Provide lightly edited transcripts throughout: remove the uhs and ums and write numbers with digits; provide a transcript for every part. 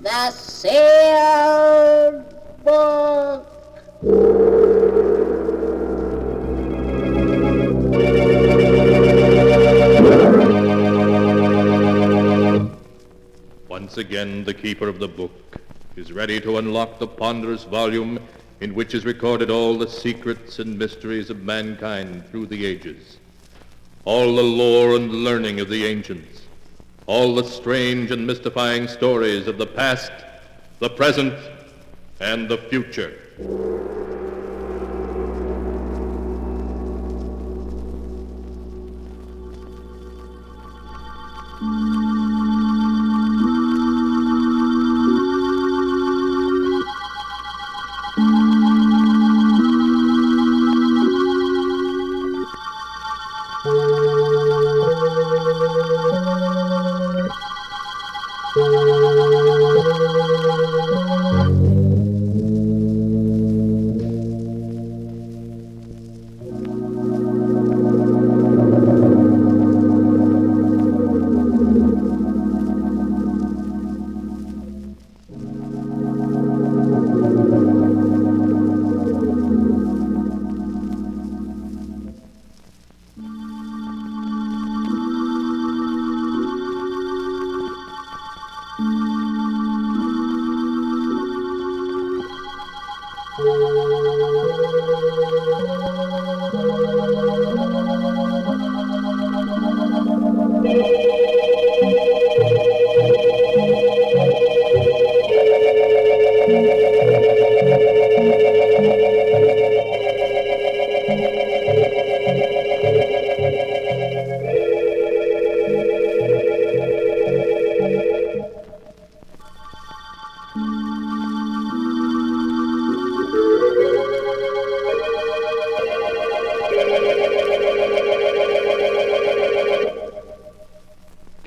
The sealed book. Once again, the keeper of the book is ready to unlock the ponderous volume in which is recorded all the secrets and mysteries of mankind through the ages, all the lore and learning of the ancients, all the strange and mystifying stories of the past, the present, and the future.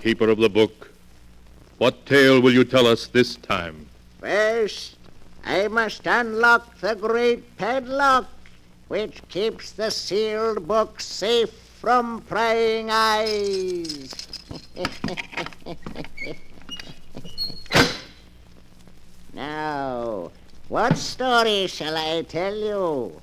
Keeper of the book, what tale will you tell us this time? First, I must unlock the great padlock which keeps the sealed book safe from prying eyes. Now, what story shall I tell you?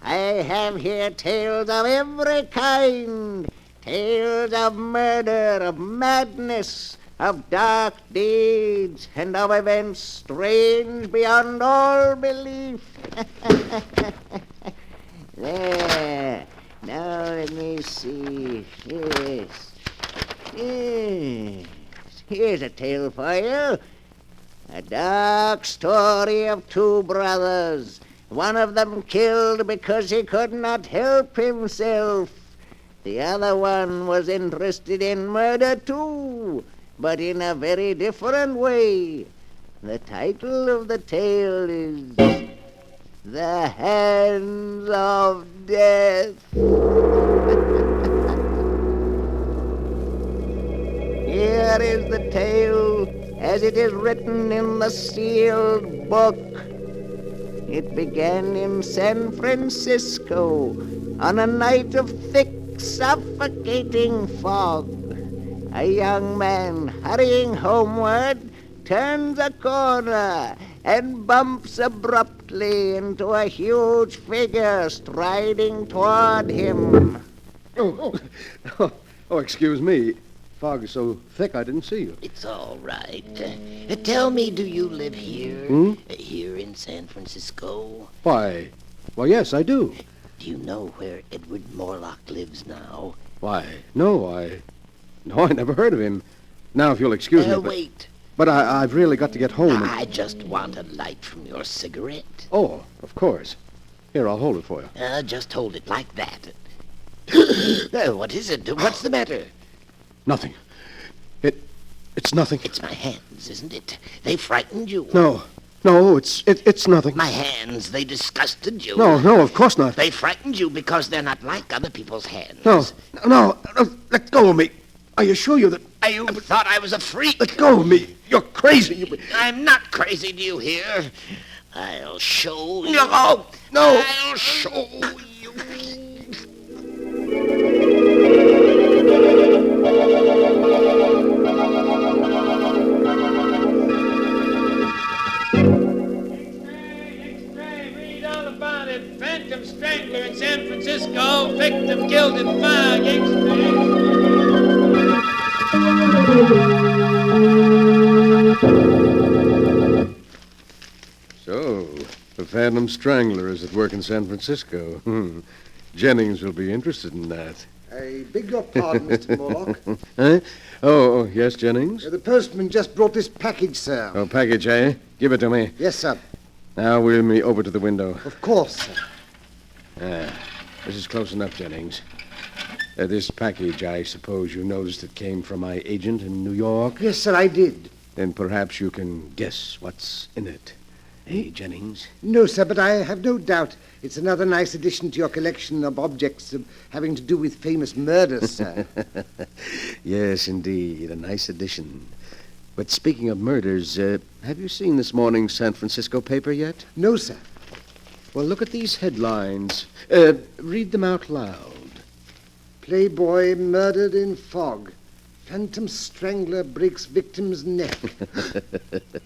I have here tales of every kind. Tales of murder, of madness, of dark deeds, and of events strange beyond all belief. There. Now let me see. Yes. Yes. Here's a tale for you. A dark story of two brothers. One of them killed because he could not help himself. The other one was interested in murder too, but in a very different way. The title of the tale is The Hands of Death. Here is the tale as it is written in the sealed book. It began in San Francisco on a night of thick, suffocating fog. A young man hurrying homeward turns a corner and bumps abruptly into a huge figure striding toward him. Oh, excuse me. Fog is so thick I didn't see you. It's all right. Tell me, do you live here? Here in San Francisco? Why, yes, I do. Do you know where Edward Morlock lives now? Why, no, I never heard of him. Now, if you'll excuse me. Wait. But I've really got to get home. I just want a light from your cigarette. Oh, of course. Here, I'll hold it for you. Just hold it like that. What is it? What's the matter? Nothing. It's nothing. It's my hands, isn't it? They frightened you. No, it's nothing. My hands, they disgusted you. No, of course not. They frightened you because they're not like other people's hands. No, let go of me. Are you sure you're the... You thought I was a freak. Let go of me. You're crazy. I'm not crazy, do you hear? I'll show you. No. I'll show you. So, the Phantom Strangler is at work in San Francisco. Jennings will be interested in that. I beg your pardon, Mr. Morlock. Huh? Oh, yes, Jennings? The postman just brought this package, sir. Oh, package, eh? Give it to me. Yes, sir. Now wheel me over to the window. Of course, sir. This is close enough, Jennings. This package, I suppose you noticed it came from my agent in New York? Yes, sir, I did. Then perhaps you can guess what's in it. Hey, Jennings? No, sir, but I have no doubt it's another nice addition to your collection of objects having to do with famous murders, sir. Yes, indeed. A nice addition. But speaking of murders, have you seen this morning's San Francisco paper yet? No, sir. Well, look at these headlines. Read them out loud. Playboy murdered in fog. Phantom Strangler breaks victim's neck.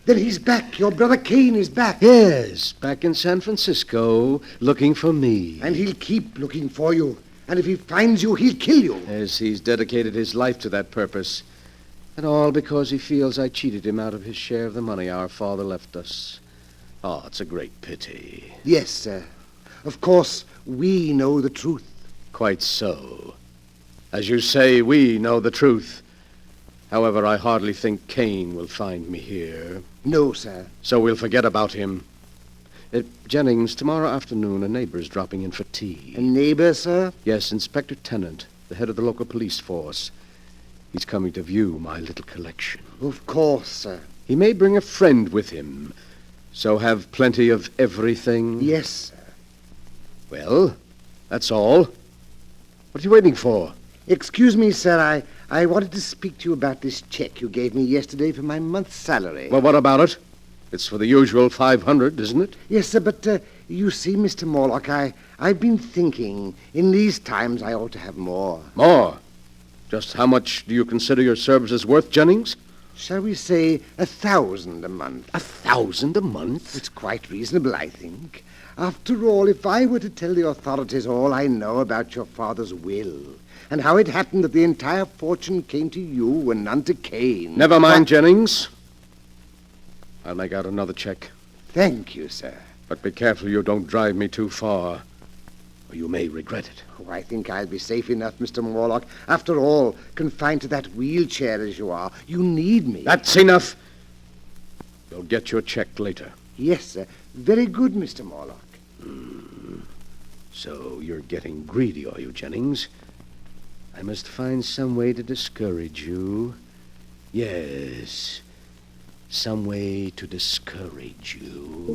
Then he's back. Your brother Kane is back. Yes, back in San Francisco, looking for me. And he'll keep looking for you. And if he finds you, he'll kill you. Yes, he's dedicated his life to that purpose. And all because he feels I cheated him out of his share of the money our father left us. Oh, it's a great pity. Yes, sir. Of course, we know the truth. Quite so. As you say, we know the truth. However, I hardly think Kane will find me here. No, sir. So we'll forget about him. Jennings, tomorrow afternoon, a neighbor's dropping in for tea. A neighbor, sir? Yes, Inspector Tennant, the head of the local police force. He's coming to view my little collection. Of course, sir. He may bring a friend with him, so have plenty of everything. Yes, sir. Well, that's all. What are you waiting for? Excuse me, sir. I wanted to speak to you about this check you gave me yesterday for my month's salary. Well, what about it? It's for the usual 500, isn't it? Yes, sir, but you see, Mr. Morlock, I've been thinking in these times I ought to have more. More? Just how much do you consider your services worth, Jennings? Shall we say 1,000 a month? 1,000 a month? It's quite reasonable, I think. After all, if I were to tell the authorities all I know about your father's will, and how it happened that the entire fortune came to you and none to Kane... Never mind, Jennings. I'll make out another check. Thank you, sir. But be careful you don't drive me too far, or you may regret it. Oh, I think I'll be safe enough, Mr. Morlock. After all, confined to that wheelchair as you are, you need me. That's enough. You'll get your check later. Yes, sir. Very good, Mr. Morlock. So you're getting greedy, are you, Jennings? I must find some way to discourage you. Yes, some way to discourage you.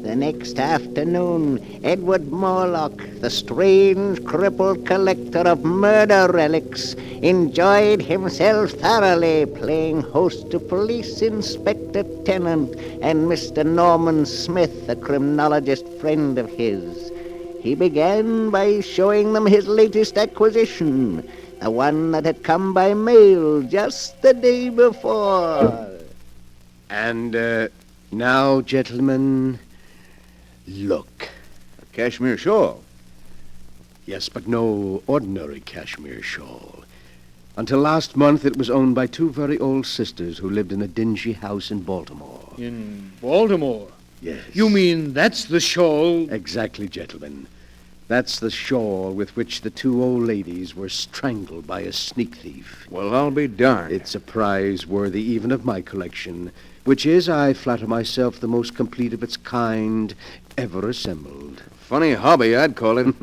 The next afternoon, Edward Morlock, the strange, crippled collector of murder relics, enjoyed himself thoroughly playing host to Police Inspector Tennant and Mr. Norman Smith, a criminologist friend of his. He began by showing them his latest acquisition, the one that had come by mail just the day before. And now, gentlemen, look. A cashmere shawl. Yes, but no ordinary cashmere shawl. Until last month, it was owned by two very old sisters who lived in a dingy house in Baltimore. In Baltimore? Yes. You mean that's the shawl? Exactly, gentlemen. That's the shawl with which the two old ladies were strangled by a sneak thief. Well, I'll be darned. It's a prize worthy even of my collection, which is, I flatter myself, the most complete of its kind ever assembled. Funny hobby, I'd call it.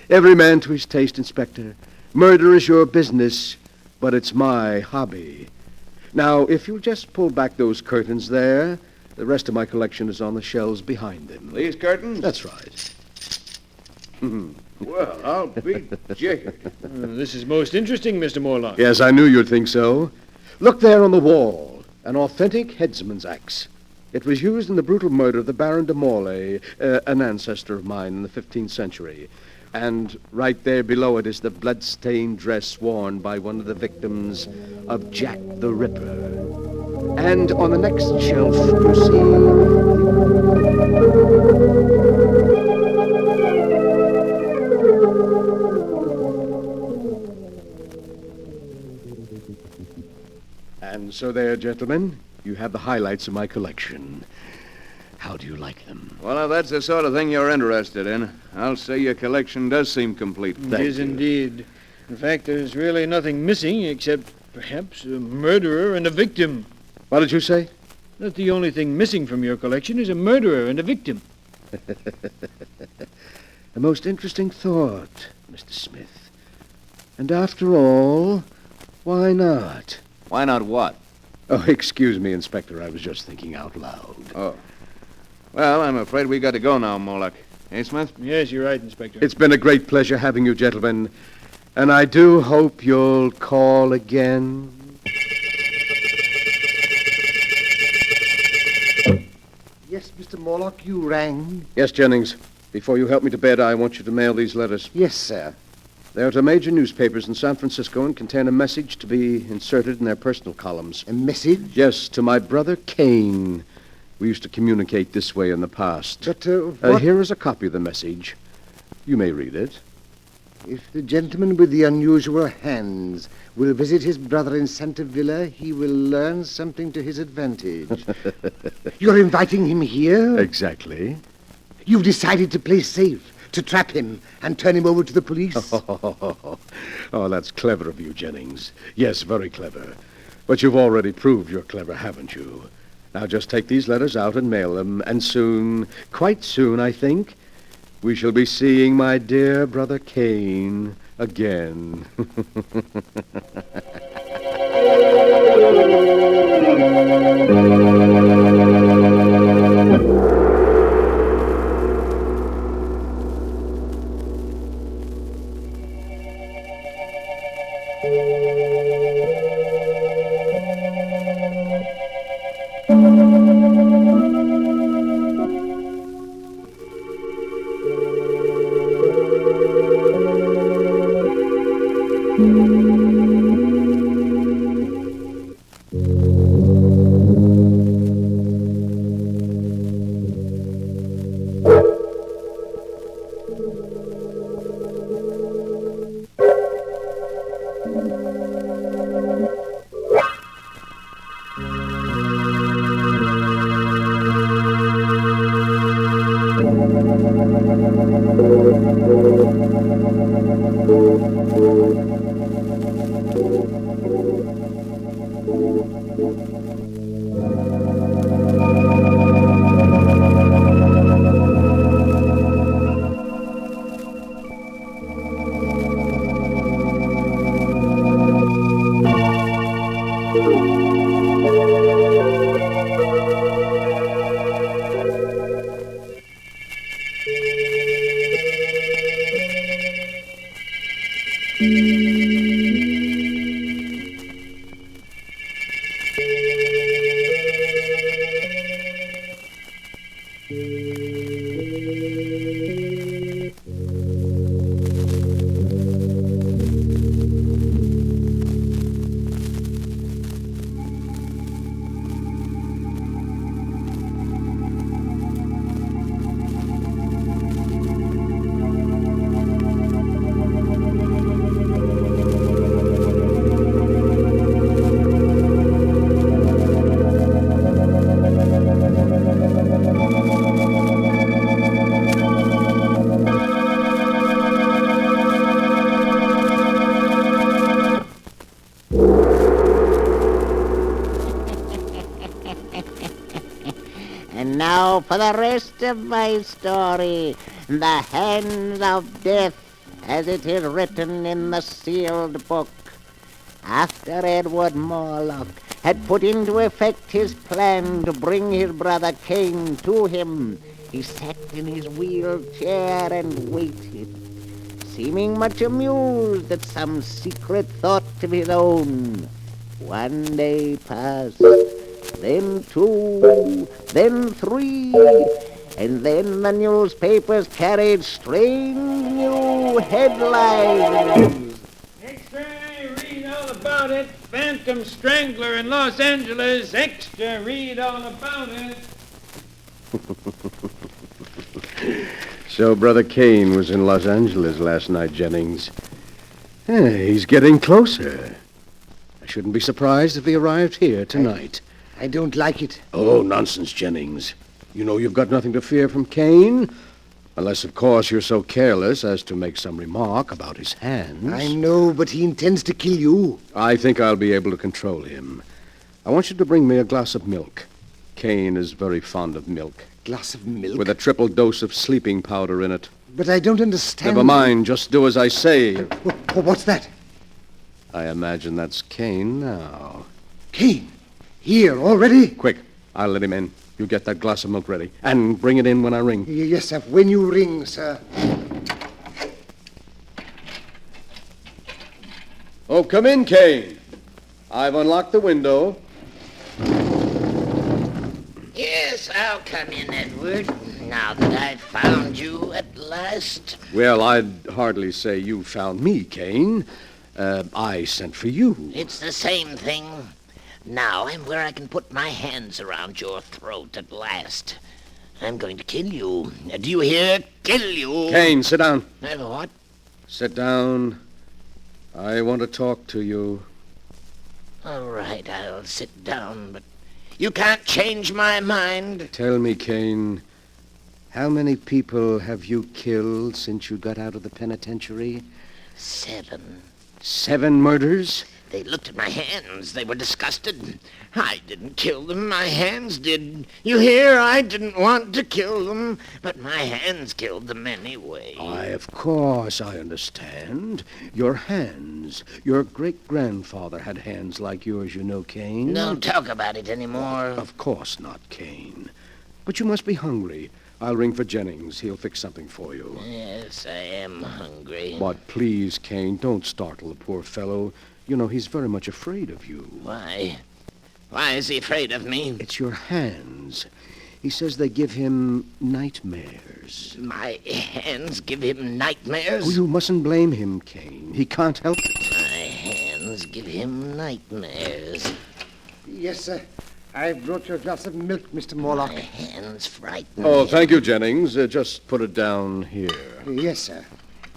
Every man to his taste, Inspector. Murder is your business, but it's my hobby. Now, if you'll just pull back those curtains there, the rest of my collection is on the shelves behind them. These curtains? That's right. Well, I'll be jiggered. This is most interesting, Mr. Morlock. Yes, I knew you'd think so. Look there on the wall. An authentic headsman's axe. It was used in the brutal murder of the Baron de Morlaix, an ancestor of mine in the 15th century. And right there below it is the blood-stained dress worn by one of the victims of Jack the Ripper. And on the next shelf, you see... And so there, gentlemen, you have the highlights of my collection. How do you like them? Well, if that's the sort of thing you're interested in, I'll say your collection does seem complete. It is indeed. In fact, there's really nothing missing except perhaps a murderer and a victim. What did you say? That the only thing missing from your collection is a murderer and a victim. A most interesting thought, Mr. Smith. And after all, why not? Why not what? Oh, excuse me, Inspector. I was just thinking out loud. Oh. Well, I'm afraid we got to go now, Moloch. Hey, Smith? Yes, you're right, Inspector. It's been a great pleasure having you, gentlemen. And I do hope you'll call again. Yes, Mr. Morlock, you rang? Yes, Jennings. Before you help me to bed, I want you to mail these letters. Yes, sir. They're to major newspapers in San Francisco and contain a message to be inserted in their personal columns. A message? Yes, to my brother Kane. We used to communicate this way in the past. But, what? Here is a copy of the message. You may read it. If the gentleman with the unusual hands will visit his brother in Santa Villa, he will learn something to his advantage. You're inviting him here? Exactly. You've decided to play safe, to trap him and turn him over to the police? Oh, that's clever of you, Jennings. Yes, very clever. But you've already proved you're clever, haven't you? Now just take these letters out and mail them, and soon, quite soon, I think, we shall be seeing my dear brother Kane again. And now for the rest of my story, the hands of death, as it is written in the sealed book. After Edward Morlock had put into effect his plan to bring his brother Kane to him, he sat in his wheelchair and waited, seeming much amused at some secret thought of his own. One day passed, then two, then three, and then the newspapers carried strange news. new headlines. Extra, read all about it. Phantom Strangler in Los Angeles. Extra, read all about it. So Brother Kane was in Los Angeles last night, Jennings. He's getting closer. I shouldn't be surprised if he arrived here tonight. I don't like it. Oh, nonsense, Jennings. You know you've got nothing to fear from Kane. Unless, of course, you're so careless as to make some remark about his hands. I know, but he intends to kill you. I think I'll be able to control him. I want you to bring me a glass of milk. Kane is very fond of milk. Glass of milk? With a triple dose of sleeping powder in it. But I don't understand. Never mind. Just do as I say. What's that? I imagine that's Kane now. Kane? Here, already? Quick. I'll let him in. You get that glass of milk ready. And bring it in when I ring. Yes, sir. When you ring, sir. Oh, come in, Kane. I've unlocked the window. Yes, I'll come in, Edward. Now that I've found you at last. Well, I'd hardly say you found me, Kane. I sent for you. It's the same thing. Now I'm where I can put my hands around your throat at last. I'm going to kill you. Do you hear? Kill you. Kane, sit down. What? Sit down. I want to talk to you. All right, I'll sit down, but you can't change my mind. Tell me, Kane, how many people have you killed since you got out of the penitentiary? 7. 7 murders? They looked at my hands. They were disgusted. I didn't kill them. My hands did. You hear? I didn't want to kill them, but my hands killed them anyway. Why, of course, I understand. Your hands. Your great-grandfather had hands like yours, you know, Kane. Don't talk about it anymore. Of course not, Kane. But you must be hungry. I'll ring for Jennings. He'll fix something for you. Yes, I am hungry. But please, Kane, don't startle the poor fellow. You know, he's very much afraid of you. Why? Why is he afraid of me? It's your hands. He says they give him nightmares. My hands give him nightmares? Oh, you mustn't blame him, Kane. He can't help it. My hands give him nightmares. Yes, sir. I've brought you a glass of milk, Mr. Morlock. My hands frighten Oh, me. thank you, Jennings. Just put it down here. Yes, sir.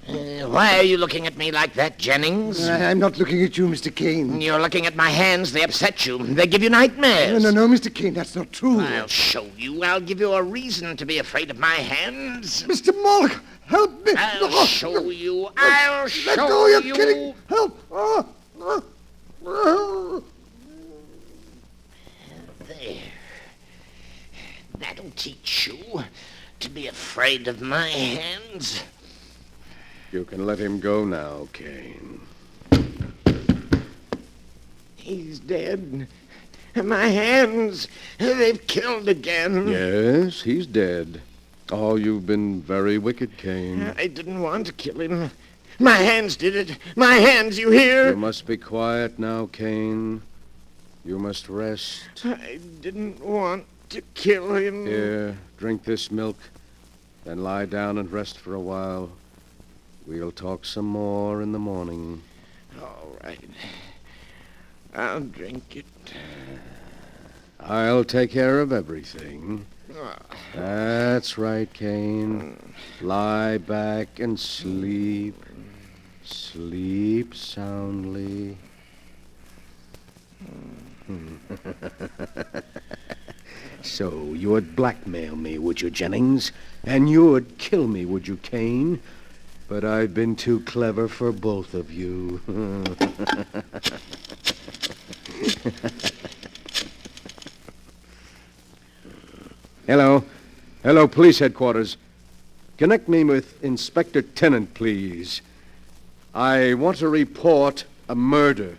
Why are you looking at me like that, Jennings? I'm not looking at you, Mr. Kane. You're looking at my hands. They upset you. They give you nightmares. No, Mr. Kane, that's not true. I'll show you. I'll give you a reason to be afraid of my hands. Mr. Morlock, help me. I'll show you. I'll Let show go, you're you. kidding. Help. There. That'll teach you to be afraid of my hands. You can let him go now, Kane. He's dead. My hands, they've killed again. Yes, he's dead. Oh, you've been very wicked, Kane. I didn't want to kill him. My hands did it. My hands, you hear? You must be quiet now, Kane. You must rest. I didn't want to kill him. Here, drink this milk, then lie down and rest for a while. We'll talk some more in the morning. All right. I'll drink it. I'll take care of everything. Ah. That's right, Kane. Lie back and sleep. Sleep soundly. So you would blackmail me, would you, Jennings? And you would kill me, would you, Kane? But I've been too clever for both of you. Hello. Hello, police headquarters. Connect me with Inspector Tennant, please. I want to report a murder.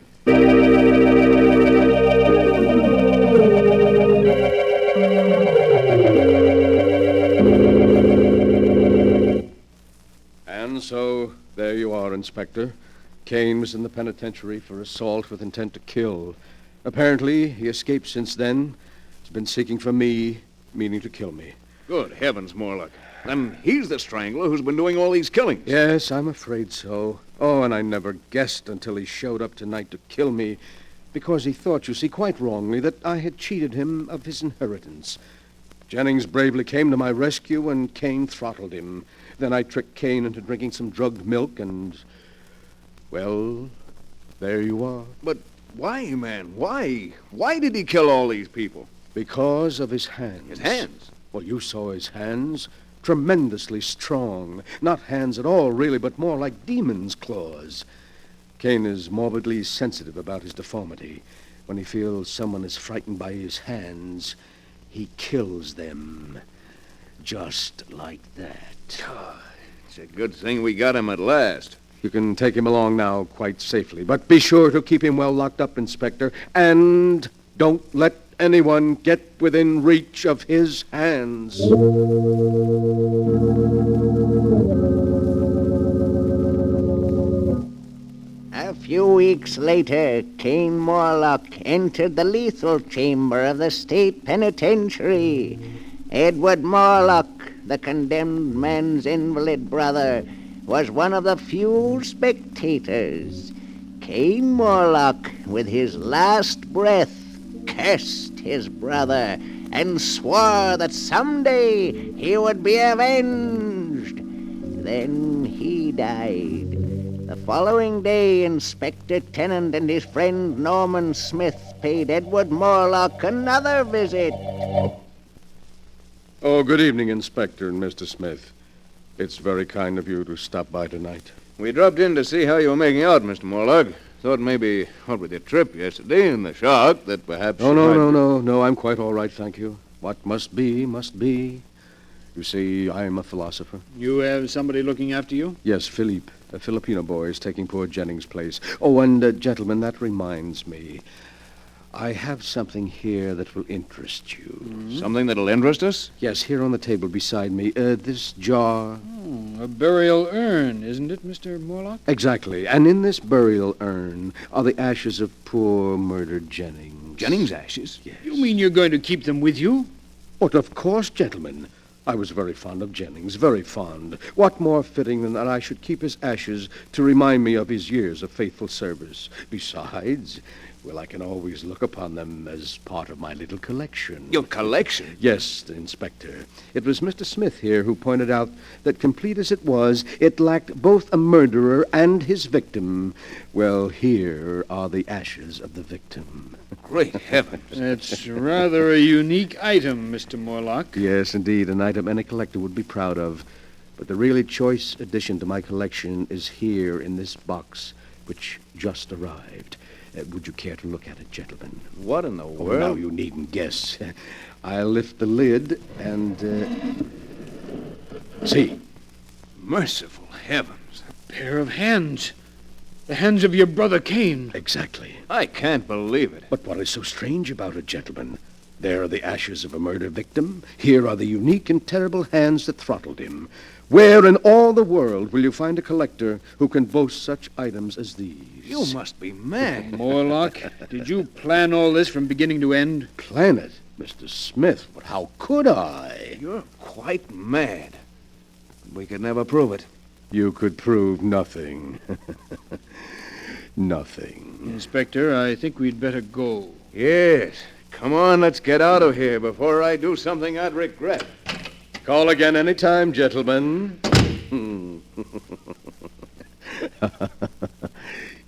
And so, there you are, Inspector. Kane was in the penitentiary for assault with intent to kill. Apparently, he escaped since then. He's been seeking for me, meaning to kill me. Good heavens, Morlock. Then he's the strangler who's been doing all these killings. Yes, I'm afraid so. Oh, and I never guessed until he showed up tonight to kill me, because he thought, you see, quite wrongly, that I had cheated him of his inheritance. Jennings bravely came to my rescue, and Kane throttled him. Then I tricked Kane into drinking some drugged milk, and, well, there you are. But why, man? Why? Why did he kill all these people? Because of his hands. His hands? Well, you saw his hands. Tremendously strong. Not hands at all, really, but more like demon's claws. Kane is morbidly sensitive about his deformity. When he feels someone is frightened by his hands, he kills them. Just like that. It's a good thing we got him at last. You can take him along now quite safely, but be sure to keep him well locked up, Inspector, and don't let anyone get within reach of his hands. A few weeks later, Kane Morlock entered the lethal chamber of the state penitentiary. Edward Morlock, the condemned man's invalid brother, was one of the few spectators. Kane Morlock, with his last breath, cursed his brother and swore that someday he would be avenged. Then he died. The following day, Inspector Tennant and his friend Norman Smith paid Edward Morlock another visit. Oh, good evening, Inspector and Mr. Smith. It's very kind of you to stop by tonight. We dropped in to see how you were making out, Mr. Morlock. Thought maybe, what with your trip yesterday and the shock, that perhaps... Oh, no, I'm quite all right, thank you. What must be, must be. You see, I'm a philosopher. You have somebody looking after you? Yes, Philippe, a Filipino boy, is taking poor Jennings' place. Oh, and, gentlemen, that reminds me. I have something here that will interest you. Mm-hmm. Something that'll interest us? Yes, here on the table beside me. This jar. Oh, a burial urn, isn't it, Mr. Morlock? Exactly. And in this burial urn are the ashes of poor murdered Jennings. Jennings' ashes? Yes. You mean you're going to keep them with you? But of course, gentlemen. I was very fond of Jennings, very fond. What more fitting than that I should keep his ashes to remind me of his years of faithful service? Besides, well, I can always look upon them as part of my little collection. Your collection? Yes, Inspector. It was Mr. Smith here who pointed out that, complete as it was, it lacked both a murderer and his victim. Well, here are the ashes of the victim. Great heavens. It's rather a unique item, Mr. Morlock. Yes, indeed, an item any collector would be proud of. But the really choice addition to my collection is here in this box, which just arrived. Would you care to look at it, gentlemen? What in the Oh, world? now you needn't guess. I'll lift the lid and, see. Merciful heavens. Pair of hands. The hands of your brother Kane. Exactly. I can't believe it. But what is so strange about it, gentlemen? There are the ashes of a murder victim. Here are the unique and terrible hands that throttled him. Where in all the world will you find a collector who can boast such items as these? You must be mad. Morlock, did you plan all this from beginning to end? Plan it, Mr. Smith, but how could I? You're quite mad. We could never prove it. You could prove nothing. Nothing. Inspector, I think we'd better go. Yes. Come on, let's get out of here before I do something I'd regret. Call again any time, gentlemen.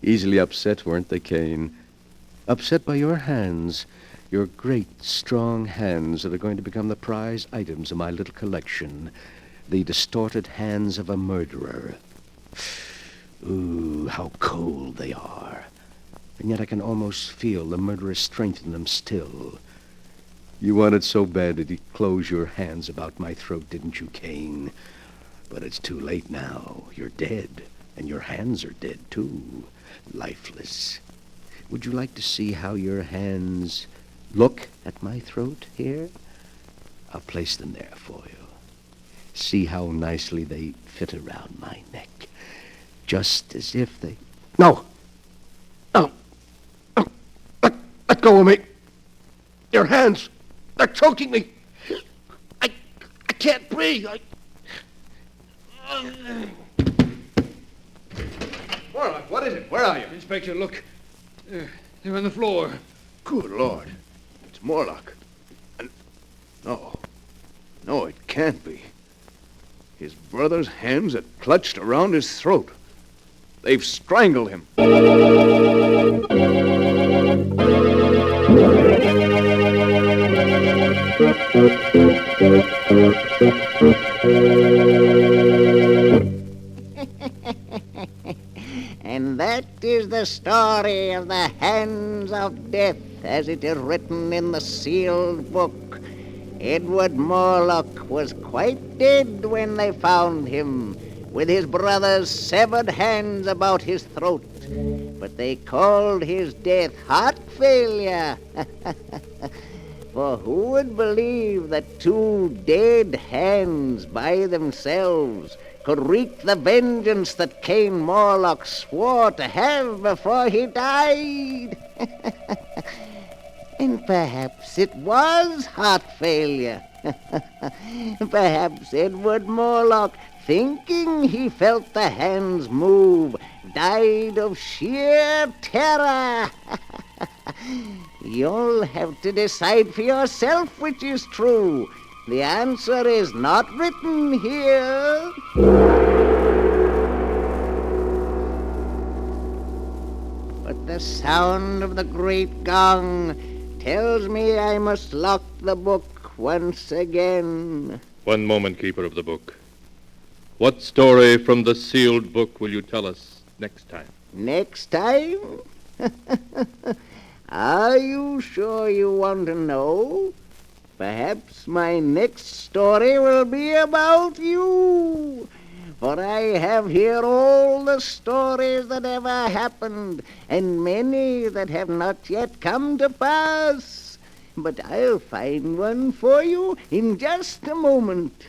Easily upset, weren't they, Kane? Upset by your hands. Your great, strong hands that are going to become the prize items of my little collection. The distorted hands of a murderer. Ooh, how cold they are. And yet I can almost feel the murderous strength in them still. You wanted so bad to close your hands about my throat, didn't you, Kane? But it's too late now. You're dead, and your hands are dead, too. Lifeless. Would you like to see how your hands look at my throat here? I'll place them there for you. See how nicely they fit around my neck. Just as if they... No! No! Let go of me! Your hands! They're choking me! I can't breathe! Morlock, what is it? Where are you? Inspector, look. They're on the floor. Good Lord. It's Morlock. And... No, it can't be. His brother's hands are clutched around his throat. They've strangled him. And that is the story of the Hands of Death, as it is written in the sealed book. Edward Morlock was quite dead when they found him, with his brother's severed hands about his throat. But they called his death heart failure. For who would believe that two dead hands by themselves could wreak the vengeance that Cain Morlock swore to have before he died? And perhaps it was heart failure. Perhaps Edward Morlock, thinking he felt the hands move, died of sheer terror. You'll have to decide for yourself which is true. The answer is not written here. But the sound of the great gong tells me I must lock the book once again. One moment, Keeper of the Book. What story from the sealed book will you tell us next time? Next time? Are you sure you want to know? Perhaps my next story will be about you. For I have here all the stories that ever happened, and many that have not yet come to pass. But I'll find one for you in just a moment.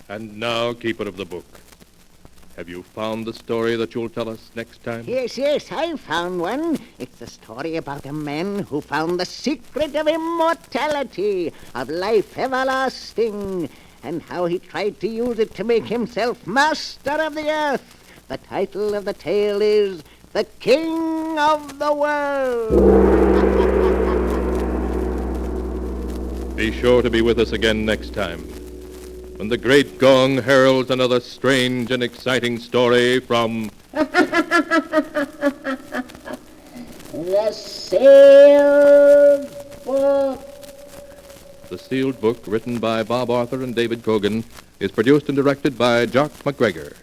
And now, Keeper of the Book, have you found the story that you'll tell us next time? Yes, I found one. It's the story about a man who found the secret of immortality, of life everlasting, and how he tried to use it to make himself master of the earth. The title of the tale is The King of the World. Be sure to be with us again next time, when the great gong heralds another strange and exciting story from The Sealed Book. The Sealed Book, written by Bob Arthur and David Cogan, is produced and directed by Jock McGregor.